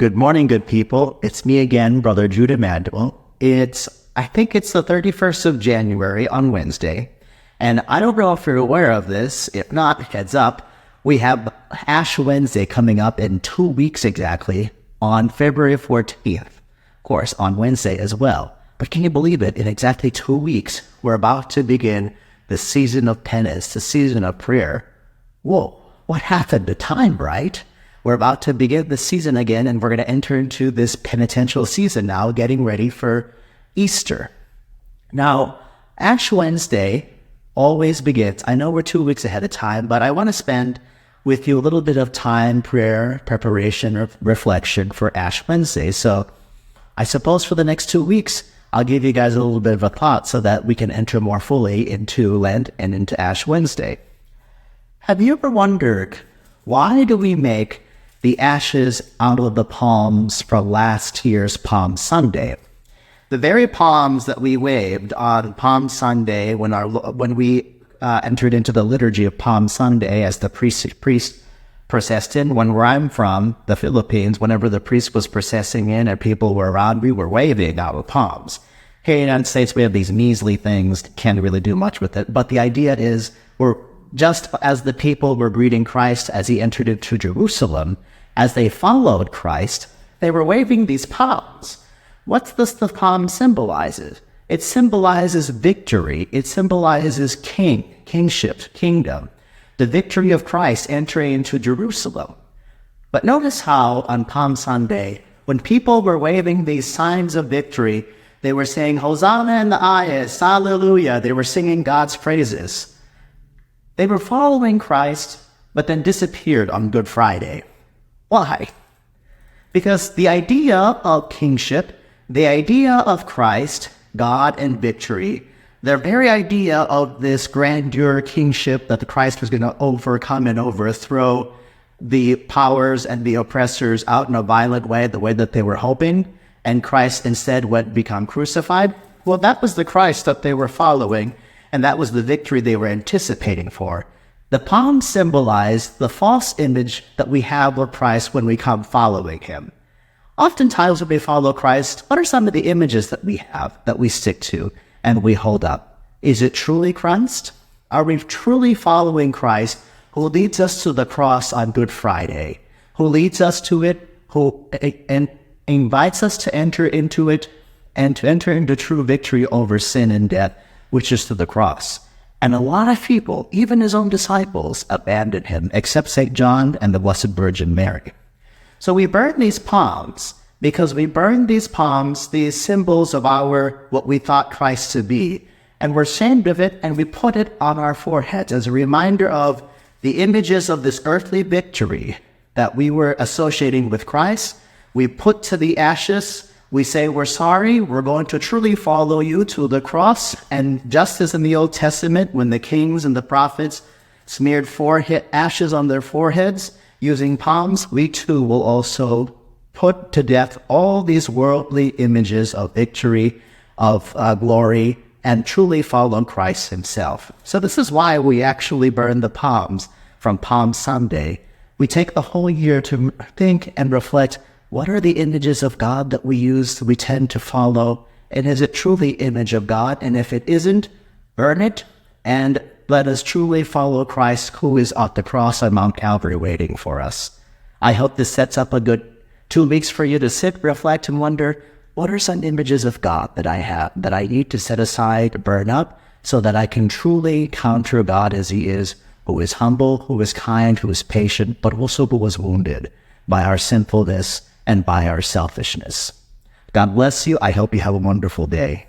Good morning, good people. It's me again, Brother Jude Emmanuel. I think it's the 31st of January on Wednesday. And I don't know if you're aware of this. If not, heads up. We have Ash Wednesday coming up in 2 weeks exactly on February 14th. Of course, on Wednesday as well. But can you believe it? In exactly 2 weeks, we're about to begin the season of penance, the season of prayer. Whoa, what happened to time, right? We're about to begin the season again, and we're going to enter into this penitential season now, getting ready for Easter. Now, Ash Wednesday always begins. I know we're 2 weeks ahead of time, but I want to spend with you a little bit of time, prayer, preparation, or reflection for Ash Wednesday. So I suppose for the next 2 weeks, I'll give you guys a little bit of a thought so that we can enter more fully into Lent and into Ash Wednesday. Have you ever wondered, why do we make the ashes out of the palms from last year's Palm Sunday? The very palms that we waved on Palm Sunday when we entered into the liturgy of Palm Sunday as the priest processed in. Where I'm from, the Philippines, whenever the priest was processing in and people were around, we were waving our palms. Here in the United States, we have these measly things, can't really do much with it. But the idea is, we're just as the people were greeting Christ as he entered into Jerusalem, as they followed Christ, they were waving these palms. What's this the palm symbolizes? It symbolizes victory. It symbolizes kingship, kingdom, the victory of Christ entering into Jerusalem. But notice how on Palm Sunday, when people were waving these signs of victory, they were saying, Hosanna in the highest, hallelujah. They were singing God's praises. They were following Christ, but then disappeared on Good Friday. Why? Because the idea of kingship, the idea of Christ, God and victory, their very idea of this grandeur kingship that the Christ was going to overcome and overthrow the powers and the oppressors out in a violent way, the way that they were hoping, and Christ instead went become crucified. Well, that was the Christ that they were following, and that was the victory they were anticipating for. The palms symbolize the false image that we have of Christ when we come following him. Oftentimes when we follow Christ, what are some of the images that we have, that we stick to, and we hold up? Is it truly Christ? Are we truly following Christ, who leads us to the cross on Good Friday, who leads us to it, who invites us to enter into it, and to enter into true victory over sin and death, which is to the cross? And a lot of people, even his own disciples, abandoned him, except St. John and the Blessed Virgin Mary. So we burn these palms because we burn these palms, these symbols of what we thought Christ to be, and we're ashamed of it, and we put it on our foreheads as a reminder of the images of this earthly victory that we were associating with Christ. We put to the ashes. We say, we're sorry, we're going to truly follow you to the cross. And just as in the Old Testament, when the kings and the prophets smeared ashes on their foreheads using palms, we too will also put to death all these worldly images of victory, of glory, and truly follow Christ himself. So this is why we actually burn the palms from Palm Sunday. We take the whole year to think and reflect, what are the images of God that we tend to follow? And is it truly image of God? And if it isn't, burn it, and let us truly follow Christ, who is at the cross on Mount Calvary waiting for us. I hope this sets up a good 2 weeks for you to sit, reflect, and wonder, what are some images of God that I have, that I need to set aside, burn up, so that I can truly encounter God as he is, who is humble, who is kind, who is patient, but also who was wounded by our sinfulness and by our selfishness. God bless you. I hope you have a wonderful day.